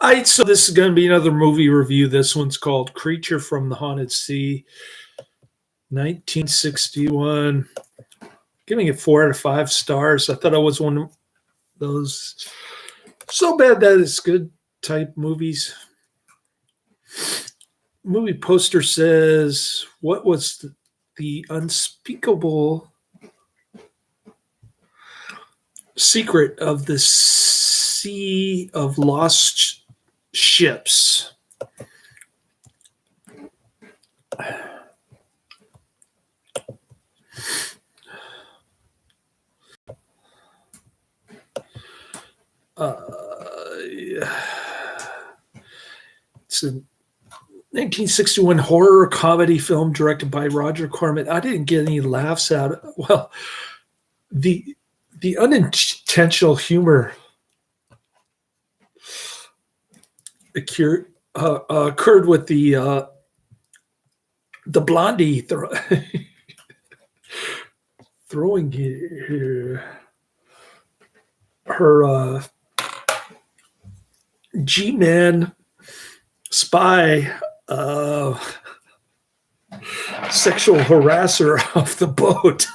So this is going to be another movie review. This one's called Creature from the Haunted Sea, 1961. Giving it 4 out of 5 stars. I thought I was one of those so bad that it's good type movies. Movie poster says, "What was the unspeakable secret of the sea of lost ships?" It's a 1961 horror comedy film directed by Roger Corman. I didn't get any laughs out of it. Well, the unintentional humor occurred with the blondie throwing her G-man spy sexual harasser off the boat.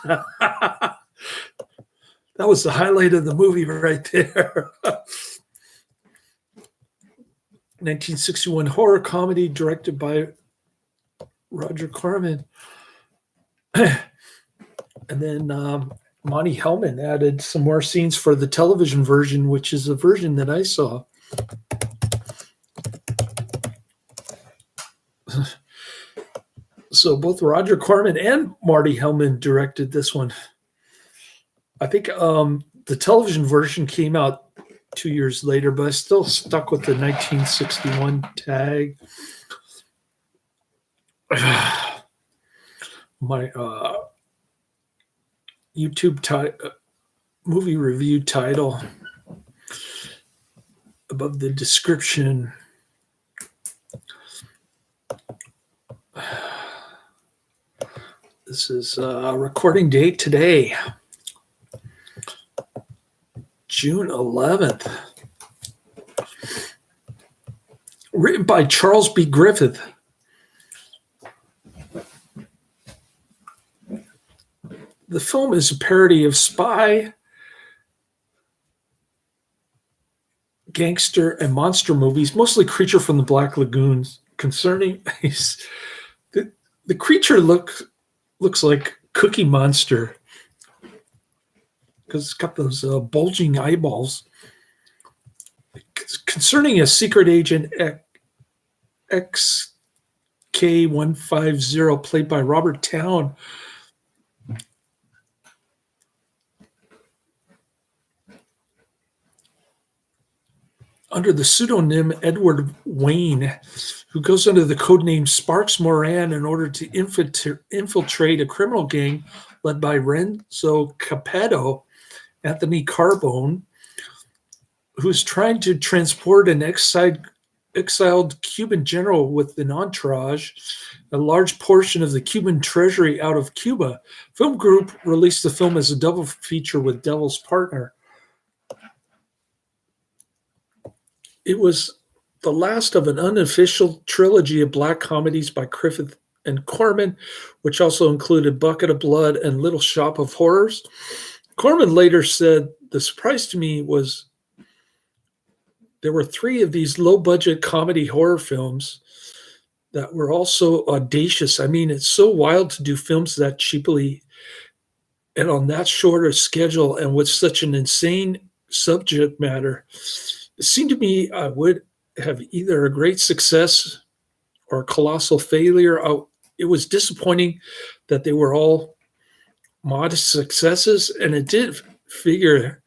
That was the highlight of the movie right there. 1961 horror comedy directed by Roger Corman. And then Monte Hellman added some more scenes for the television version, which is a version that I saw. So both Roger Corman and Monte Hellman directed this one. I think the television version came out 2 years later, but I still stuck with the 1961 tag. My YouTube movie review title above the description. This is recording date today, June 11th. Written by Charles B. Griffith. The film is a parody of spy, gangster, and monster movies, mostly Creature from the Black Lagoon. Concerning the creature looks like Cookie Monster because it's got those bulging eyeballs. Concerning a secret agent XK150 played by Robert Towne. Under the pseudonym Edward Wayne, who goes under the codename Sparks Moran in order to infiltrate a criminal gang led by Renzo Capetto, Anthony Carbone, who's trying to transport an exiled Cuban general with an entourage, a large portion of the Cuban treasury out of Cuba. Film Group released the film as a double feature with Devil's Partner. It was the last of an unofficial trilogy of black comedies by Griffith and Corman, which also included Bucket of Blood and Little Shop of Horrors. Corman later said, "The surprise to me was there were 3 of these low-budget comedy horror films that were also audacious. I mean, it's so wild to do films that cheaply and on that short a schedule and with such an insane subject matter. It seemed to me I would have either a great success or a colossal failure. It was disappointing that they were all modest successes, and it did figure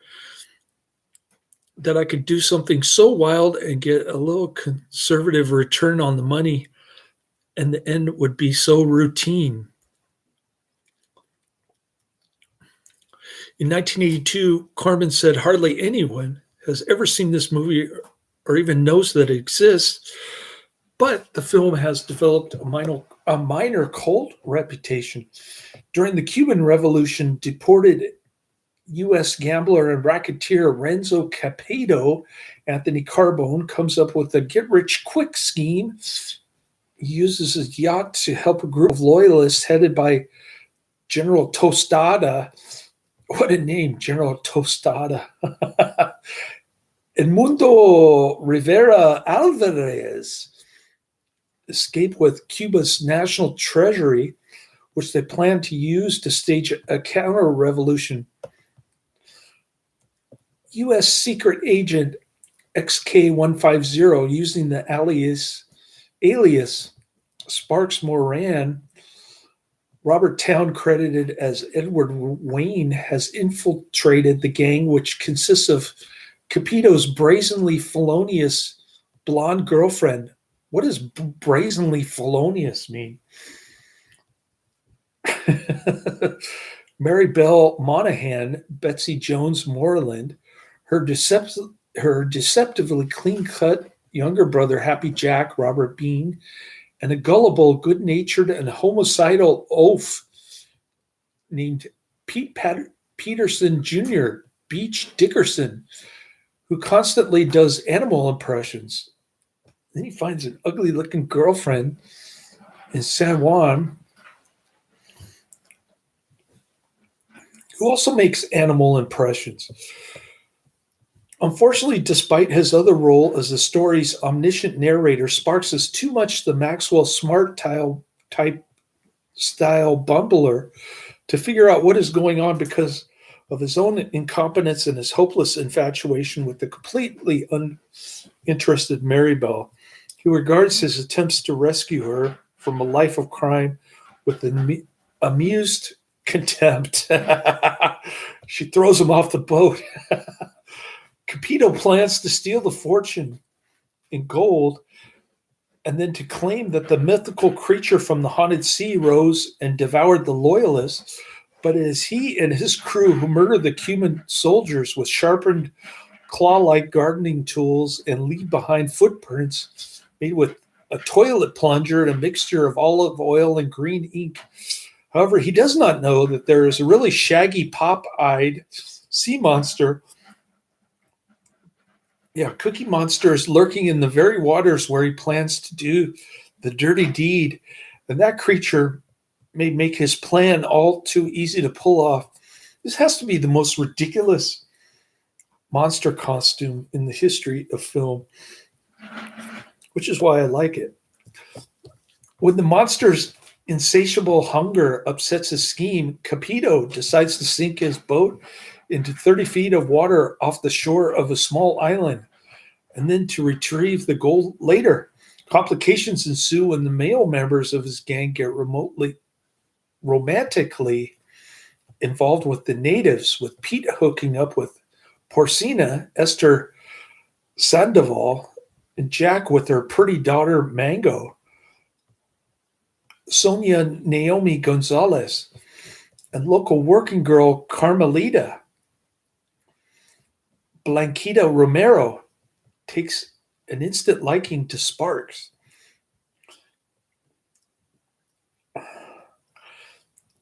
that I could do something so wild and get a little conservative return on the money, and the end would be so routine." In 1982, Corman said, "Hardly anyone has ever seen this movie or even knows that it exists, but the film has developed a minor cult reputation. During the Cuban Revolution, deported U.S. gambler and racketeer Renzo Capetto Anthony Carbone comes up with a get-rich-quick scheme. He uses his yacht to help a group of loyalists headed by General Tostada. What a name, General Tostada. And Mundo Rivera Alvarez escape with Cuba's national treasury, which they plan to use to stage a counter-revolution. U.S. secret agent XK150, using the alias Sparks Moran, Robert Town, credited as Edward Wayne, has infiltrated the gang, which consists of Capito's brazenly felonious blonde girlfriend. What does brazenly felonious mean? Mary Belle Monahan, Betsy Jones Moreland, her deceptively clean-cut younger brother, Happy Jack, Robert Bean, and a gullible, good-natured, and homicidal oaf named Pete Peterson Jr., Beach Dickerson, who constantly animal animal impressions. Then he finds an ugly-looking girlfriend in San Juan who also makes animal impressions. Unfortunately, despite his other role as the story's omniscient narrator, Sparks is too much the Maxwell Smart type style bumbler to figure out what is going on because of his own incompetence and his hopeless infatuation with the completely uninterested Mary Belle. He regards his attempts to rescue her from a life of crime with amused contempt. She throws him off the boat. Capito plans to steal the fortune in gold and then to claim that the mythical creature from the haunted sea rose and devoured the loyalists, but it is he and his crew who murder the Cuban soldiers with sharpened claw-like gardening tools and leave behind footprints made with a toilet plunger and a mixture of olive oil and green ink. However, he does not know that there is a really shaggy, pop-eyed sea monster. Yeah, Cookie Monster is lurking in the very waters where he plans to do the dirty deed. And that creature may make his plan all too easy to pull off. This has to be the most ridiculous monster costume in the history of film, which is why I like it. When the monster's insatiable hunger upsets his scheme, Capito decides to sink his boat into 30 feet of water off the shore of a small island, and then to retrieve the gold later. Complications ensue when the male members of his gang get romantically involved with the natives, with Pete hooking up with Porcina, Esther Sandoval, and Jack with her pretty daughter Mango, Sonia Naomi Gonzalez, and local working girl Carmelita. Blanquita Romero takes an instant liking to Sparks.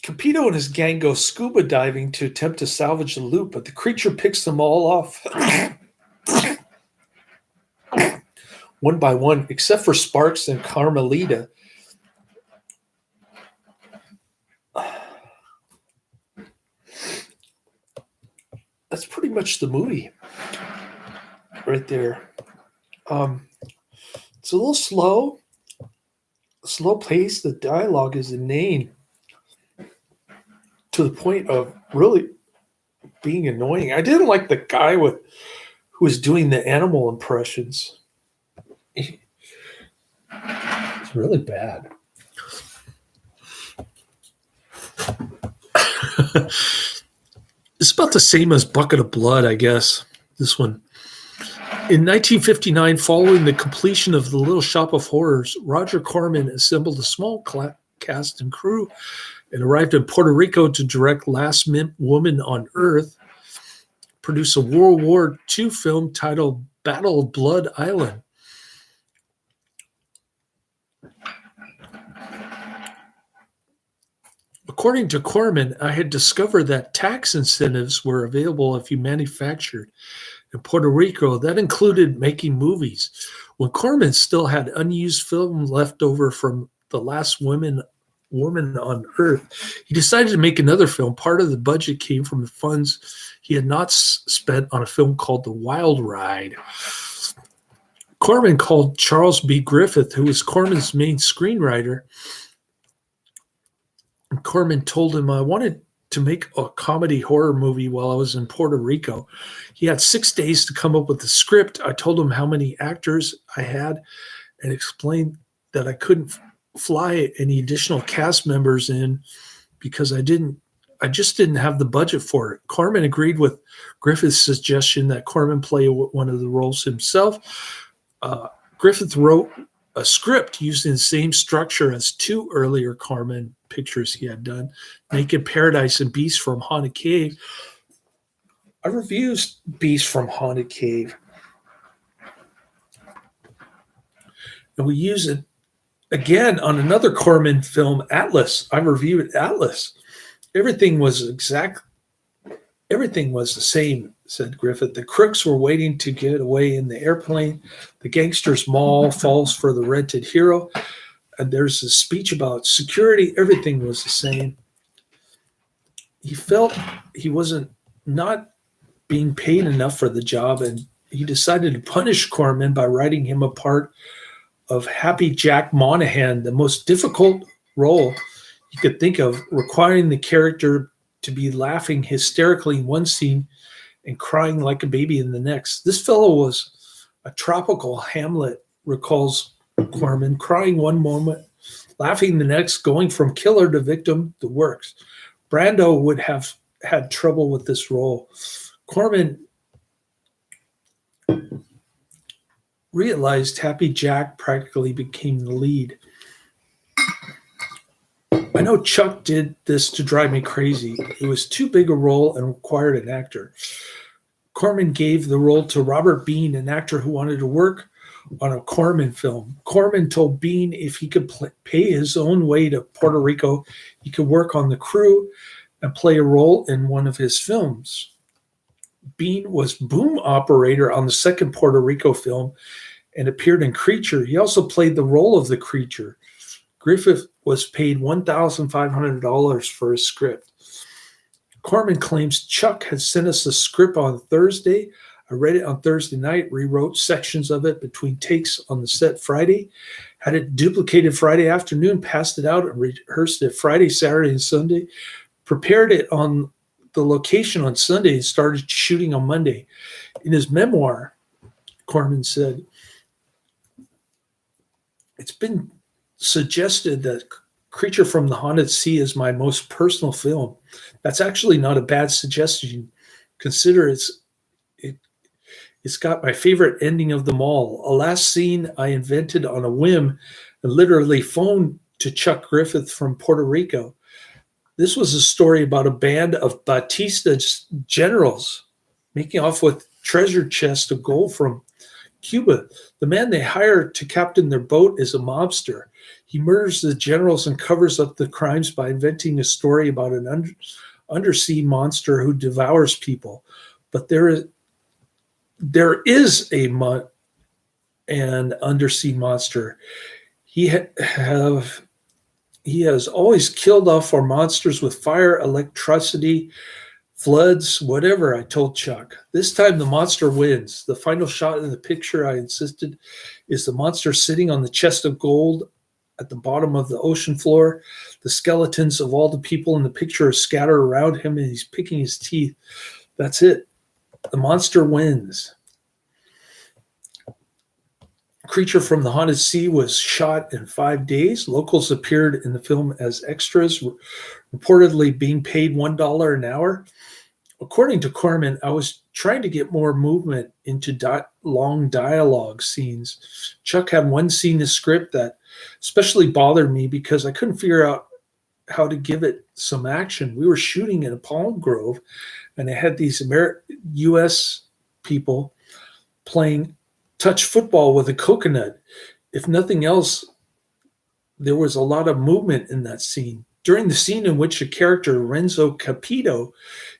Capito and his gang go scuba diving to attempt to salvage the loot, but the creature picks them all off one by one, except for Sparks and Carmelita. That's pretty much the movie right there. It's a little slow paced. The dialogue is inane to the point of really being annoying. I didn't like the guy who was doing the animal impressions. It's really bad. It's about the same as Bucket of Blood, I guess, this one. In 1959, following the completion of The Little Shop of Horrors, Roger Corman assembled a small cast and crew and arrived in Puerto Rico to direct Last Woman on Earth, produce a World War II film titled Battle of Blood Island. According to Corman, I had discovered that tax incentives were available if you manufactured in Puerto Rico that included making movies. When Corman still had unused film left over from The Last Woman on Earth, he decided to make another film. Part of the budget came from the funds he had not spent on a film called The Wild Ride. Corman called Charles B. Griffith, who was Corman's main screenwriter, and Corman told him, I wanted to make a comedy horror movie while I was in Puerto Rico. He had 6 days to come up with the script. I told him how many actors I had and explained that I couldn't fly any additional cast members in because I just didn't have the budget for it. Corman agreed with Griffith's suggestion that Corman play one of the roles himself. Griffith wrote a script using the same structure as 2 earlier Corman pictures he had done, Naked Paradise and Beast from Haunted Cave. I reviewed Beast from Haunted Cave, and we use it again on another Corman film, Atlas. I reviewed Atlas. Everything was the same, said Griffith. The crooks were waiting to get away in the airplane. The gangster's maul falls for the rented hero. And there's a speech about security. Everything was the same. He felt he wasn't not being paid enough for the job, and he decided to punish Corman by writing him a part of Happy Jack Monahan, the most difficult role you could think of, requiring the character to be laughing hysterically in one scene and crying like a baby in the next. This fellow was a tropical Hamlet, recalls Corman, crying one moment, laughing the next, going from killer to victim, the works. Brando would have had trouble with this role. Corman realized Happy Jack practically became the lead. I know Chuck did this to drive me crazy. It was too big a role and required an actor. Corman gave the role to Robert Bean, an actor who wanted to work on a Corman film. Corman told Bean if he could pay his own way to Puerto Rico, he could work on the crew and play a role in one of his films. Bean was boom operator on the second Puerto Rico film and appeared in Creature. He also played the role of the creature. Griffith was paid $1,500 for his script. Corman claims Chuck had sent us a script on Thursday. I read it on Thursday night, rewrote sections of it between takes on the set Friday, had it duplicated Friday afternoon, passed it out and rehearsed it Friday, Saturday, and Sunday, prepared it on the location on Sunday and started shooting on Monday. In his memoir, Corman said, it's been suggested that Creature from the Haunted Sea is my most personal film. That's actually not a bad suggestion. Consider it's got my favorite ending of them all. A last scene I invented on a whim and literally phoned to Chuck Griffith from Puerto Rico. This was a story about a band of Batista's generals making off with treasure chests of gold from Cuba. The man they hired to captain their boat is a mobster. He murders the generals and covers up the crimes by inventing a story about an undersea monster who devours people. But there is an undersea monster. He has always killed off our monsters with fire, electricity, floods, whatever, I told Chuck. This time the monster wins. The final shot in the picture, I insisted, is the monster sitting on the chest of gold at the bottom of the ocean floor. The skeletons of all the people in the picture are scattered around him and he's picking his teeth. That's it. The monster wins. Creature from the Haunted Sea was shot in 5 days. Locals appeared in the film as extras, reportedly being paid $1 an hour. According to Corman, I was trying to get more movement into long dialogue scenes. Chuck had one scene in the script that especially bothered me because I couldn't figure out how to give it some action. We were shooting in a palm grove, and I had these U.S. people playing touch football with a coconut. If nothing else, there was a lot of movement in that scene. During the scene in which the character Renzo Capito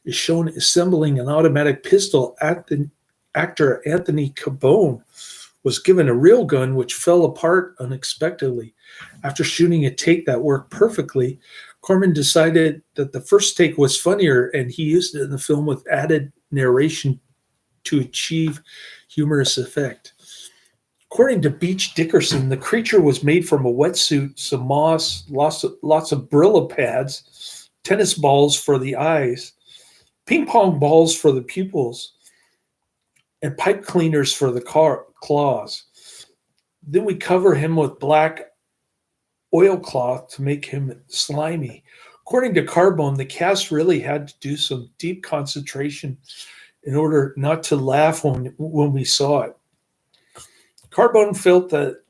is shown assembling an automatic pistol at the actor Anthony Cabone was given a real gun which fell apart unexpectedly. After shooting a take that worked perfectly, Corman decided that the first take was funnier and he used it in the film with added narration to achieve humorous effect. According to Beach Dickerson, the creature was made from a wetsuit, some moss, lots of Brillo pads, tennis balls for the eyes, ping pong balls for the pupils, and pipe cleaners for the claws. Then we cover him with black oilcloth to make him slimy. According to Carbone, the cast really had to do some deep concentration in order not to laugh when we saw it. Carbone felt that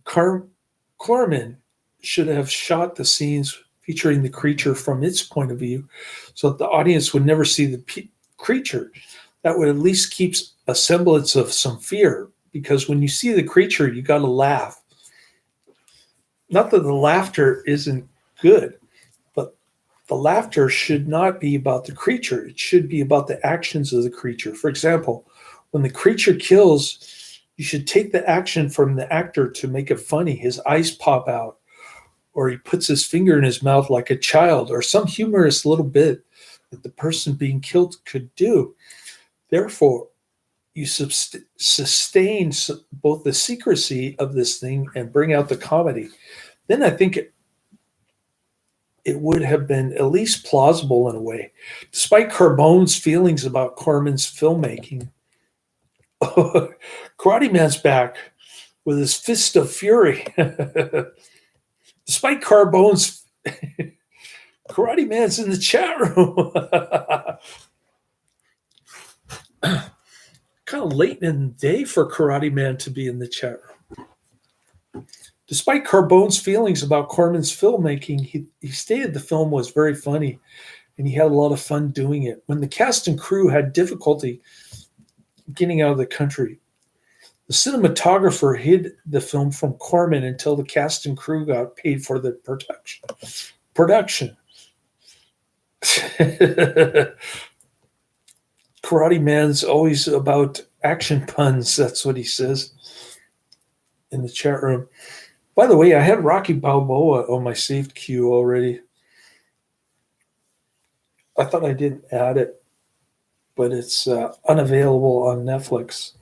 Corman should have shot the scenes featuring the creature from its point of view so that the audience would never see the creature. That would at least keep a semblance of some fear, because when you see the creature, you got to laugh. Not that the laughter isn't good, but the laughter should not be about the creature. It should be about the actions of the creature. For example, when the creature kills, you should take the action from the actor to make it funny. His eyes pop out, or he puts his finger in his mouth like a child, or some humorous little bit that the person being killed could do. Therefore, you sustain both the secrecy of this thing and bring out the comedy. Then I think it would have been at least plausible in a way. Despite Carbone's feelings about Corman's filmmaking, Karate Man's back with his fist of fury. Despite Carbone's Karate Man's in the chat room. Kind of late in the day for Karate Man to be in the chat room. Despite Carbone's feelings about Corman's filmmaking, he stated the film was very funny and he had a lot of fun doing it. When the cast and crew had difficulty getting out of the country, the cinematographer hid the film from Corman until the cast and crew got paid for the production. Karate Man's always about action puns. That's what he says in the chat room. By the way, I had Rocky Balboa on my saved queue already. I thought I didn't add it, but it's unavailable on Netflix.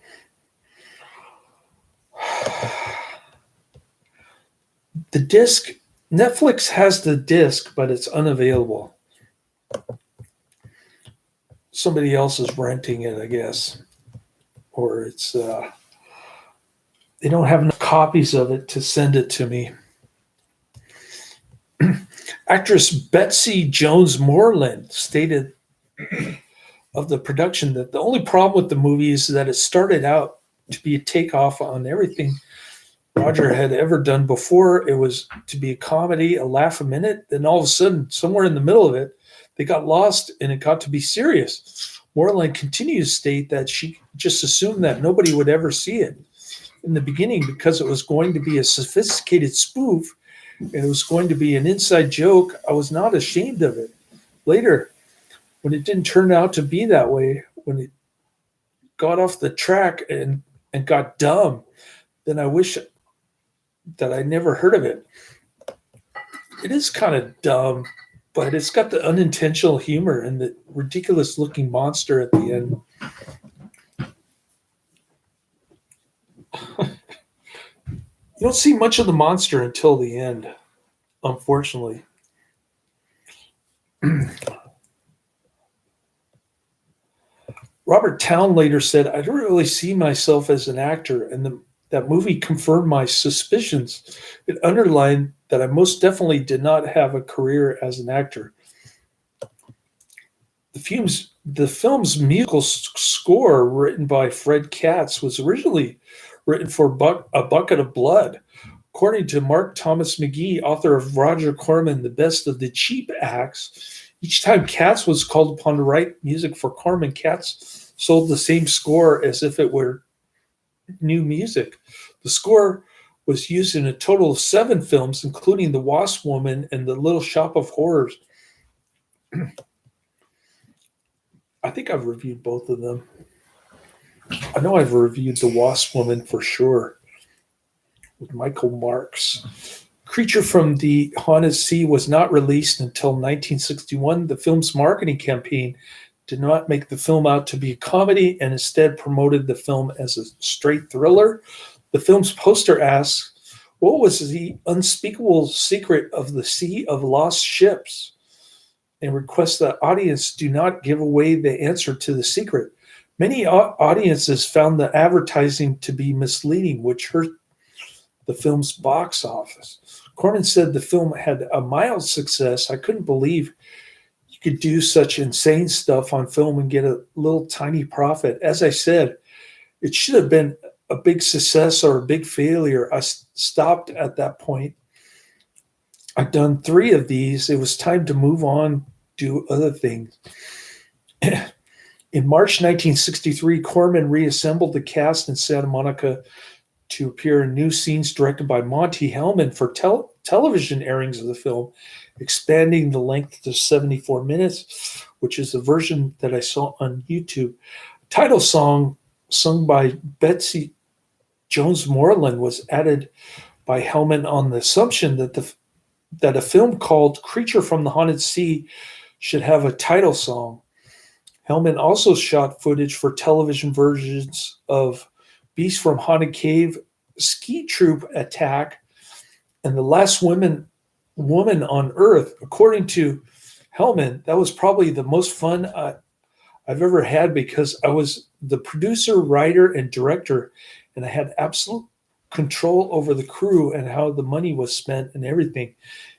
The disc, Netflix has the disc, but it's unavailable. Somebody else is renting it, I guess, or it's they don't have enough copies of it to send it to me. Actress Betsy Jones Moreland stated of the production that the only problem with the movie is that it started out to be a takeoff on everything Roger had ever done before. It was to be a comedy, a laugh a minute. Then all of a sudden, somewhere in the middle of it, they got lost and it got to be serious. Moreland continues to state that she just assumed that nobody would ever see it in the beginning because it was going to be a sophisticated spoof and it was going to be an inside joke. I was not ashamed of it. Later, when it didn't turn out to be that way, when it got off the track and got dumb, then I wish that I never heard of it. It is kind of dumb, but it's got the unintentional humor and the ridiculous looking monster at the end. You don't see much of the monster until the end, unfortunately. Robert Towne later said, I don't really see myself as an actor, and that movie confirmed my suspicions. It underlined that I most definitely did not have a career as an actor. The film's musical score, written by Fred Katz, was originally written for A Bucket of Blood. According to Mark Thomas McGee, author of Roger Corman, The Best of the Cheap Acts, each time Katz was called upon to write music for Corman, Katz sold the same score as if it were new music. The score was used in a total of 7 films, including The Wasp Woman and The Little Shop of Horrors. I think I've reviewed both of them. I know I've reviewed The Wasp Woman for sure with Michael Marks. Creature from the Haunted Sea was not released until 1961. The film's marketing campaign did not make the film out to be a comedy and instead promoted the film as a straight thriller. The film's poster asks, what was the unspeakable secret of the Sea of Lost Ships? And requests that audience do not give away the answer to the secret. Many audiences found the advertising to be misleading, which hurt the film's box office. Corman said the film had a mild success. I couldn't believe you could do such insane stuff on film and get a little tiny profit. As I said, it should have been a big success or a big failure. I stopped at that point. I've done 3 of these. It was time to move on, do other things. In March 1963, Corman reassembled the cast in Santa Monica to appear in new scenes directed by Monte Hellman for television airings of the film, expanding the length to 74 minutes, which is the version that I saw on YouTube. Title song sung by Betsy Jones Moreland was added by Hellman on the assumption that a film called Creature from the Haunted Sea should have a title song. Hellman also shot footage for television versions of Beast from Haunted Cave, Ski Troop Attack, and The Last Woman on Earth. According to Hellman, that was probably the most fun I've ever had because I was the producer, writer, and director, and I had absolute control over the crew and how the money was spent and everything.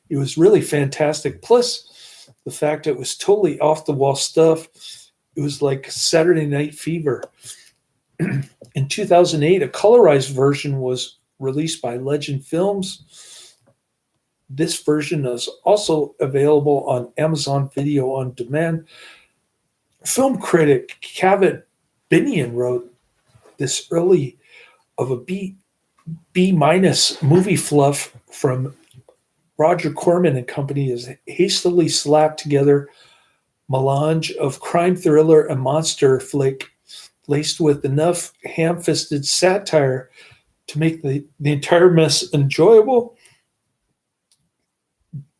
It was really fantastic. Plus, the fact it was totally off-the-wall stuff. It was like Saturday Night Fever. In 2008, a colorized version was released by Legend Films. This version is also available on Amazon Video on Demand. Film critic Kevin Binion wrote, this early of a B- movie fluff from Roger Corman and Company is hastily slapped together melange of crime thriller and monster flick laced with enough ham-fisted satire to make the entire mess enjoyable.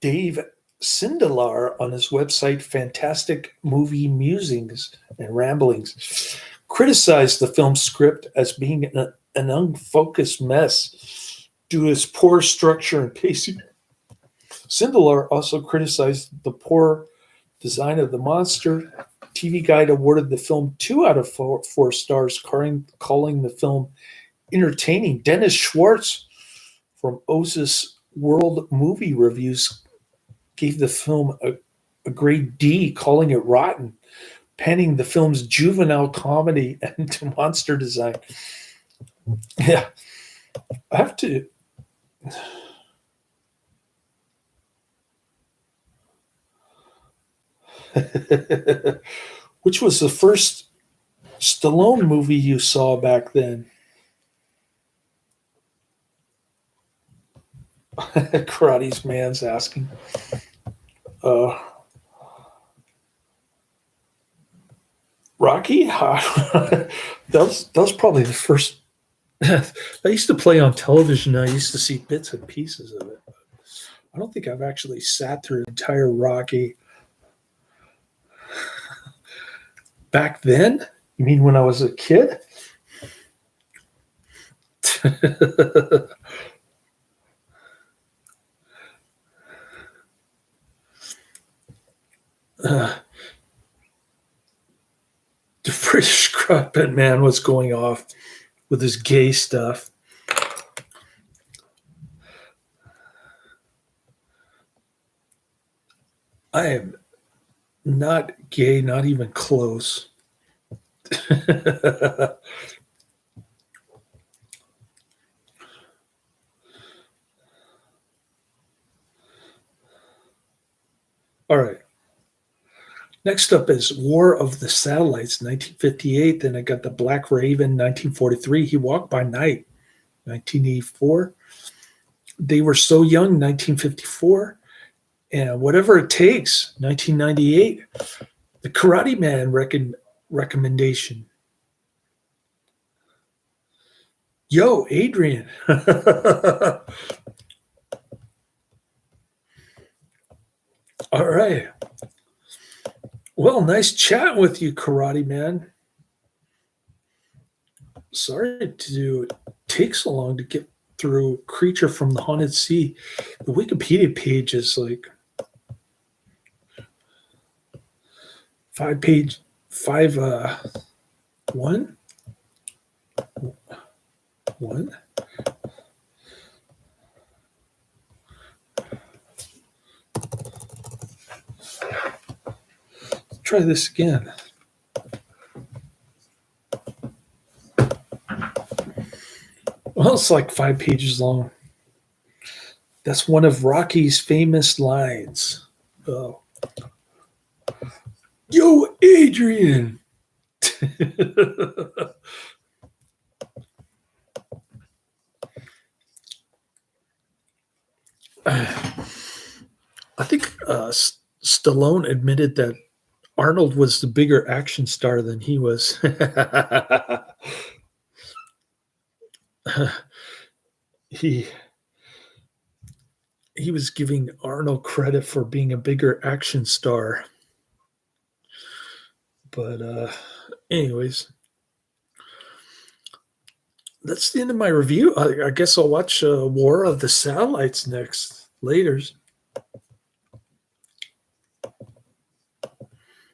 Dave Sindelar on his website Fantastic Movie Musings and Ramblings criticized the film's script as being an unfocused mess due to its poor structure and pacing. Sindelar also criticized the poor design of the monster. TV Guide awarded the film 2 out of 4 stars, calling the film entertaining. Dennis Schwartz from Osis World Movie Reviews gave the film a grade D, calling it rotten, penning the film's juvenile comedy and monster design. Yeah, I have to. Which was the first Stallone movie you saw back then? Karate's man's asking. Rocky? that was probably the first. I used to play on television. I used to see bits and pieces of it. I don't think I've actually sat through an entire Rocky. Back then? You mean when I was a kid? The British carpet man was going off with his gay stuff. I am not gay, not even close. All right. Next up is War of the Satellites, 1958. Then I got The Black Raven, 1943. He Walked by Night, 1984. They Were So Young, 1954. And Whatever It Takes, 1998. The Karate Man recommendation. Yo, Adrian. All right. Well, nice chatting with you, Karate Man. Sorry to take so long to get through Creature from the Haunted Sea. The Wikipedia page is like 5 page, five, one, one. Try this again. Well, it's like 5 pages long. That's one of Rocky's famous lines. Oh. Yo, Adrian. I think Stallone admitted that Arnold was the bigger action star than he was. he he was giving Arnold credit for being a bigger action star. But anyways, that's the end of my review. I guess I'll watch War of the Satellites next. Laters.